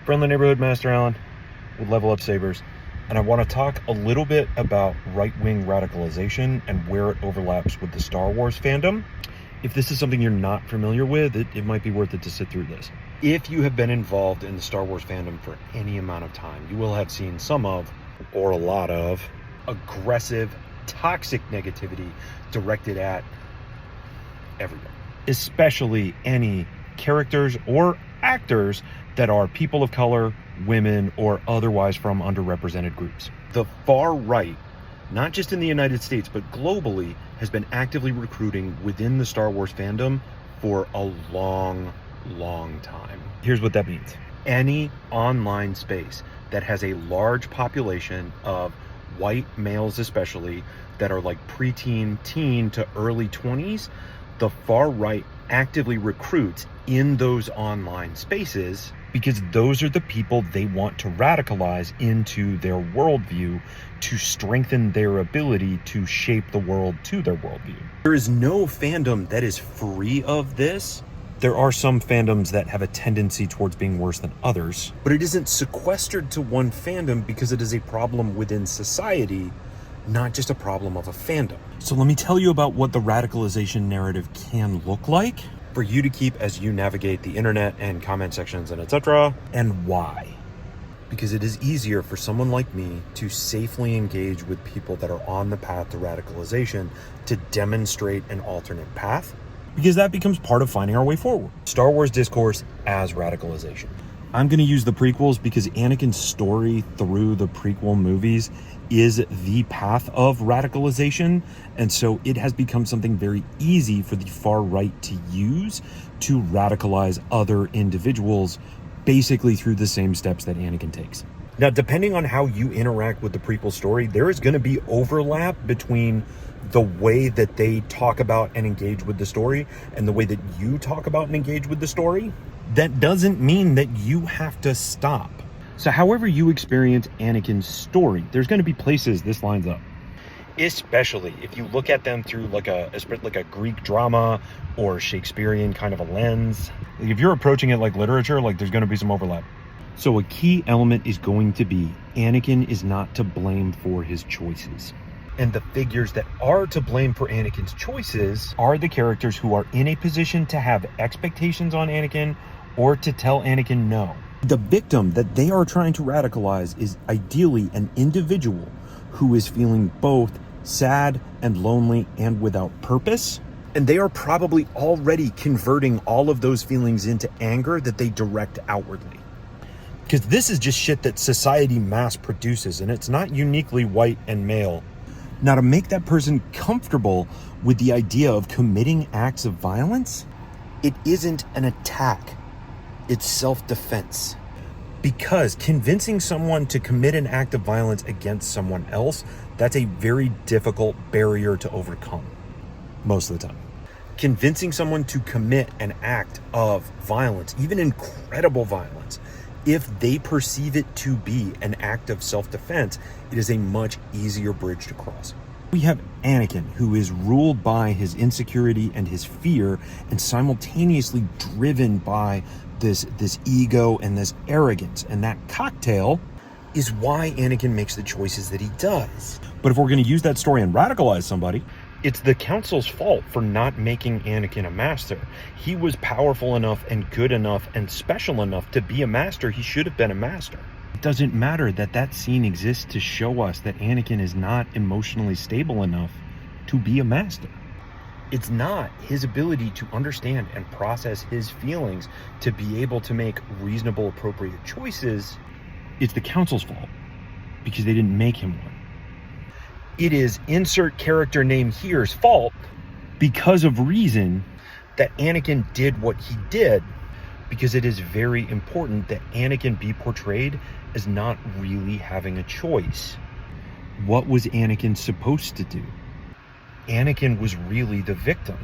Friendly Neighborhood Master Allen with Level Up Sabers, and I want to talk a little bit about right-wing radicalization and where it overlaps with the Star Wars fandom. If this is something you're not familiar with, it might be worth it to sit through this. If you have been involved in the Star Wars fandom for any amount of time, you will have seen some of, or a lot of, aggressive, toxic negativity directed at everyone, especially any characters or actors that are people of color, women, or otherwise from underrepresented groups. The far right, not just in the United States, but globally, has been actively recruiting within the Star Wars fandom for a long time. Here's what that means. Any online space that has a large population of white males especially, that are like preteen, teen to early 20s, the far right actively recruits in those online spaces because those are the people they want to radicalize into their worldview to strengthen their ability to shape the world to their worldview. There is no fandom that is free of this. There are some fandoms that have a tendency towards being worse than others, but it isn't sequestered to one fandom because it is a problem within society, not just a problem of a fandom. So let me tell you about what the radicalization narrative can look like for you to keep as you navigate the internet and comment sections and etc. and why. Because it is easier for someone like me to safely engage with people that are on the path to radicalization to demonstrate an alternate path, because that becomes part of finding our way forward. Star Wars discourse as radicalization. I'm going to use the prequels because Anakin's story through the prequel movies is the path of radicalization. And so it has become something very easy for the far right to use to radicalize other individuals, basically through the same steps that Anakin takes. Now, depending on how you interact with the prequel story, there is going to be overlap between the way that they talk about and engage with the story and the way that you talk about and engage with the story. That doesn't mean that you have to stop. So however you experience Anakin's story, there's going to be places this lines up. Especially if you look at them through like a Greek drama or Shakespearean kind of a lens. If you're approaching it like literature, like there's going to be some overlap. So a key element is going to be Anakin is not to blame for his choices. And the figures that are to blame for Anakin's choices are the characters who are in a position to have expectations on Anakin or to tell Anakin no. The victim that they are trying to radicalize is ideally an individual who is feeling both sad and lonely and without purpose. And they are probably already converting all of those feelings into anger that they direct outwardly. Because this is just shit that society mass produces, and it's not uniquely white and male. Now, to make that person comfortable with the idea of committing acts of violence, it isn't an attack. It's self-defense. Because convincing someone to commit an act of violence against someone else, that's a very difficult barrier to overcome most of the time. Convincing someone to commit an act of violence, even incredible violence, if they perceive it to be an act of self-defense, it is a much easier bridge to cross. We have Anakin, who is ruled by his insecurity and his fear, and simultaneously driven by this ego and this arrogance. And that cocktail is why Anakin makes the choices that he does. But if we're going to use that story and radicalize somebody, it's the council's fault for not making Anakin a master. He was powerful enough and good enough and special enough to be a master. He should have been a master. It doesn't matter that that scene exists to show us that Anakin is not emotionally stable enough to be a master. It's not his ability to understand and process his feelings to be able to make reasonable, appropriate choices. It's the council's fault because they didn't make him one. It is insert character name here's fault because of reason that Anakin did what he did, because it is very important that Anakin be portrayed as not really having a choice. What was Anakin supposed to do? Anakin was really the victim.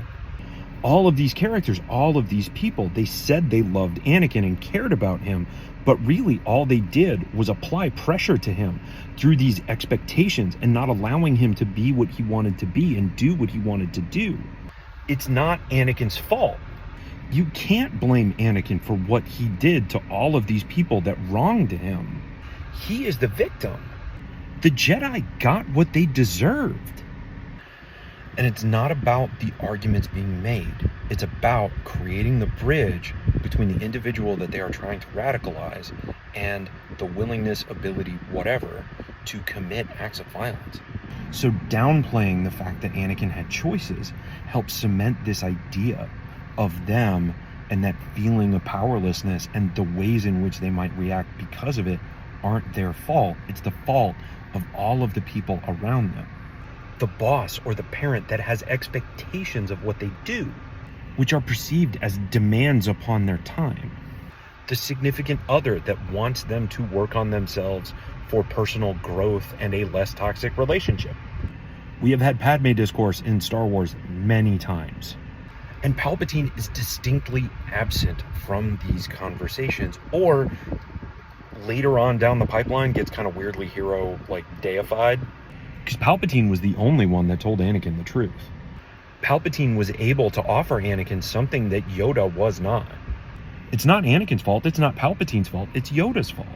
All of these characters, all of these people, they said they loved Anakin and cared about him, but really all they did was apply pressure to him through these expectations and not allowing him to be what he wanted to be and do what he wanted to do. It's not Anakin's fault. You can't blame Anakin for what he did to all of these people that wronged him. He is the victim. The Jedi got what they deserved. And it's not about the arguments being made. It's about creating the bridge between the individual that they are trying to radicalize and the willingness, ability, whatever, to commit acts of violence. So downplaying the fact that Anakin had choices helps cement this idea of them and that feeling of powerlessness, and the ways in which they might react because of it aren't their fault. It's the fault of all of the people around them. The boss or the parent that has expectations of what they do, which are perceived as demands upon their time. The significant other that wants them to work on themselves for personal growth and a less toxic relationship. We have had Padme discourse in Star Wars many times. And Palpatine is distinctly absent from these conversations, or later on down the pipeline gets kind of weirdly deified. Because Palpatine was the only one that told Anakin the truth. Palpatine was able to offer Anakin something that Yoda was not. It's not Anakin's fault, it's not Palpatine's fault, it's Yoda's fault.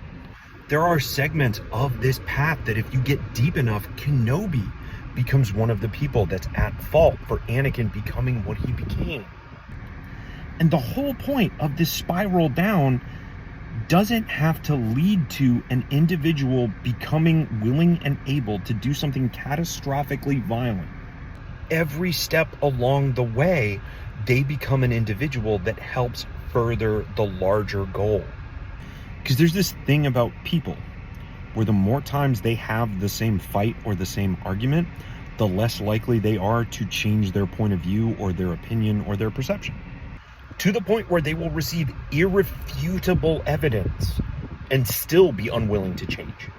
There are segments of this path that if you get deep enough, Kenobi becomes one of the people that's at fault for Anakin becoming what he became. And the whole point of this spiral down doesn't have to lead to an individual becoming willing and able to do something catastrophically violent. Every step along the way, they become an individual that helps further the larger goal. Because there's this thing about people where the more times they have the same fight or the same argument, the less likely they are to change their point of view or their opinion or their perception. To the point where they will receive irrefutable evidence and still be unwilling to change.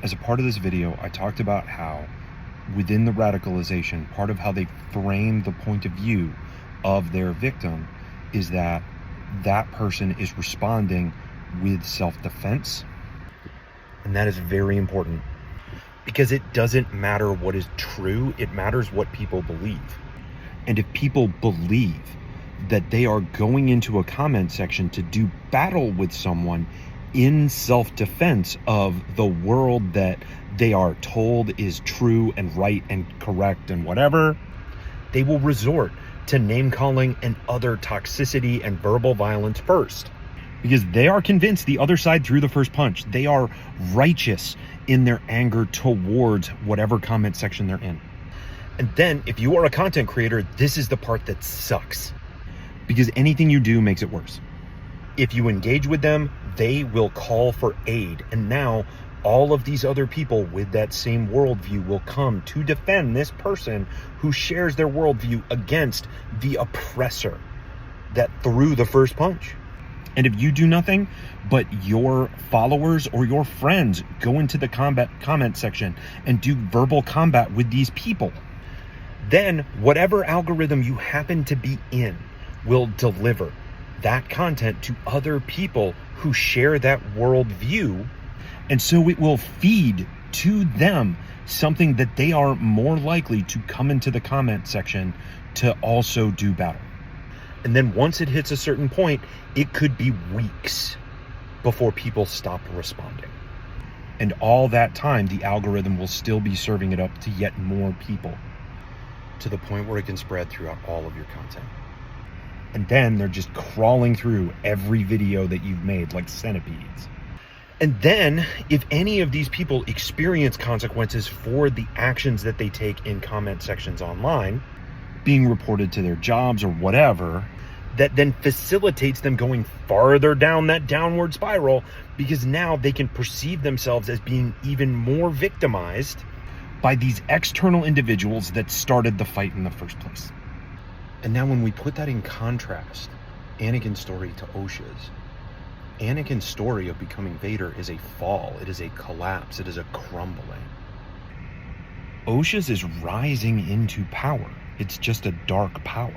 As a part of this video, I talked about how within the radicalization, part of how they frame the point of view of their victim is that that person is responding with self-defense. And that is very important, because it doesn't matter what is true, it matters what people believe. And if people believe that they are going into a comment section to do battle with someone in self-defense of the world that they are told is true and right and correct and whatever, they will resort to name-calling and other toxicity and verbal violence first. Because they are convinced the other side threw the first punch. They are righteous in their anger towards whatever comment section they're in. And then, if you are a content creator, this is the part that sucks. Because anything you do makes it worse. If you engage with them, they will call for aid. And now, all of these other people with that same worldview will come to defend this person who shares their worldview against the oppressor that threw the first punch. And if you do nothing but your followers or your friends go into the comment section and do verbal combat with these people, then whatever algorithm you happen to be in will deliver that content to other people who share that worldview. And so it will feed to them something that they are more likely to come into the comment section to also do battle. And then once it hits a certain point, it could be weeks before people stop responding. And all that time, the algorithm will still be serving it up to yet more people, to the point where it can spread throughout all of your content. And then they're just crawling through every video that you've made like centipedes. And then, if any of these people experience consequences for the actions that they take in comment sections online, being reported to their jobs or whatever, that then facilitates them going farther down that downward spiral, because now they can perceive themselves as being even more victimized by these external individuals that started the fight in the first place. And now when we put that in contrast, Anakin's story to Osha's, Anakin's story of becoming Vader is a fall, it is a collapse, it is a crumbling. Osha's is rising into power. It's just a dark power.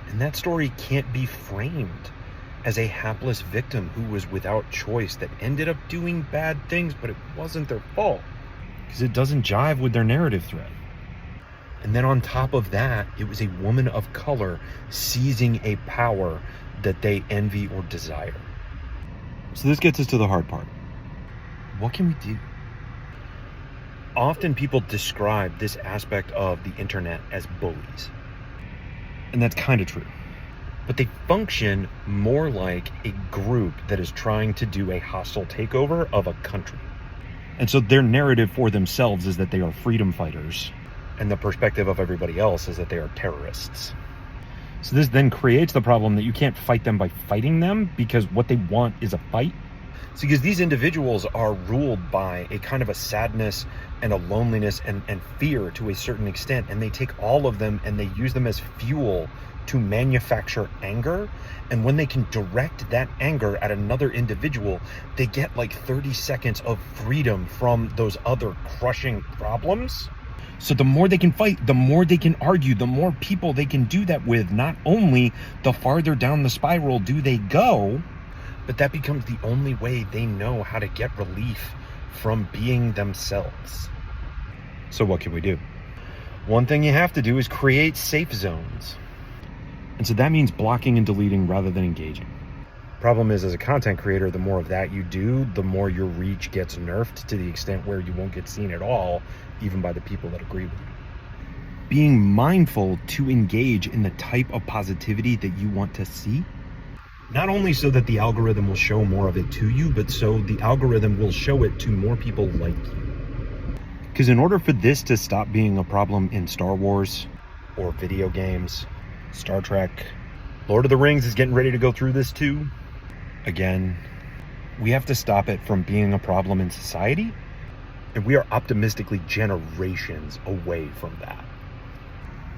And that story can't be framed as a hapless victim who was without choice that ended up doing bad things, but it wasn't their fault, because it doesn't jive with their narrative thread. And then on top of that, it was a woman of color seizing a power that they envy or desire. So this gets us to the hard part. What can we do? Often people describe this aspect of the internet as bullies. And that's kind of true. But they function more like a group that is trying to do a hostile takeover of a country. And so their narrative for themselves is that they are freedom fighters, and the perspective of everybody else is that they are terrorists. So this then creates the problem that you can't fight them by fighting them, because what they want is a fight. So because these individuals are ruled by a kind of a sadness and a loneliness and fear to a certain extent, and they take all of them and they use them as fuel to manufacture anger. And when they can direct that anger at another individual, they get like 30 seconds of freedom from those other crushing problems. So the more they can fight, the more they can argue, the more people they can do that with. Not only the farther down the spiral do they go, but that becomes the only way they know how to get relief from being themselves. So what can we do? One thing you have to do is create safe zones. And so that means blocking and deleting rather than engaging. Problem is, as a content creator, the more of that you do, the more your reach gets nerfed to the extent where you won't get seen at all, even by the people that agree with you. Being mindful to engage in the type of positivity that you want to see, not only so that the algorithm will show more of it to you, but so the algorithm will show it to more people like you. Because in order for this to stop being a problem in Star Wars or video games, Star Trek, Lord of the Rings is getting ready to go through this too. Again, we have to stop it from being a problem in society, and we are optimistically generations away from that.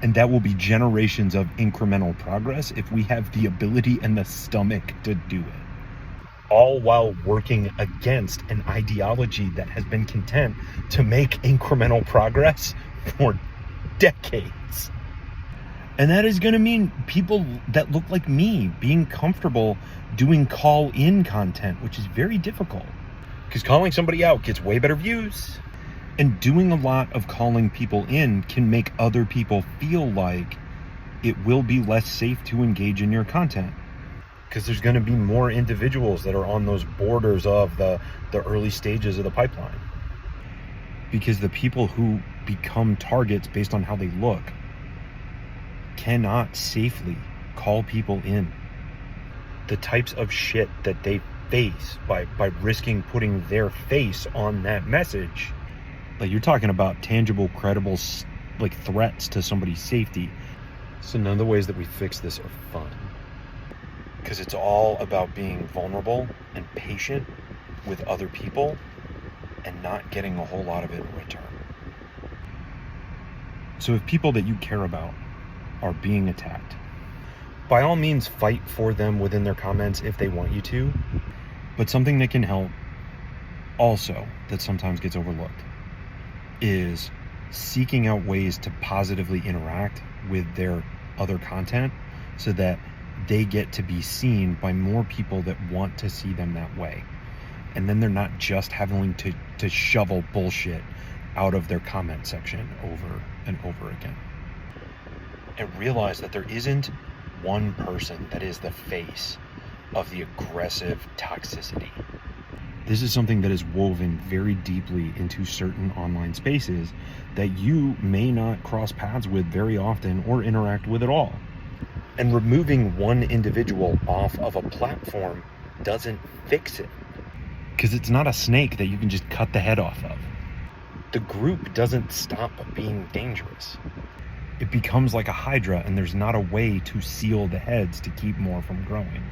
And that will be generations of incremental progress if we have the ability and the stomach to do it. All while working against an ideology that has been content to make incremental progress for decades. And that is going to mean people that look like me being comfortable doing call-in content, which is very difficult. Because calling somebody out gets way better views. And doing a lot of calling people in can make other people feel like it will be less safe to engage in your content. Because there's going to be more individuals that are on those borders of the early stages of the pipeline. Because the people who become targets based on how they look cannot safely call people in. The types of shit that they face by risking putting their face on that message, like you're talking about tangible, credible, like threats to somebody's safety. So none of the ways that we fix this are fun, because it's all about being vulnerable and patient with other people and not getting a whole lot of it in return. So if people that you care about are being attacked, by all means fight for them within their comments if they want you to. But something that can help also, that sometimes gets overlooked, is seeking out ways to positively interact with their other content so that they get to be seen by more people that want to see them that way. And then they're not just having to shovel bullshit out of their comment section over and over again. And realize that there isn't one person that is the face of the aggressive toxicity. This is something that is woven very deeply into certain online spaces that you may not cross paths with very often or interact with at all. And removing one individual off of a platform doesn't fix it. Because it's not a snake that you can just cut the head off of. The group doesn't stop being dangerous. It becomes like a hydra, and there's not a way to seal the heads to keep more from growing.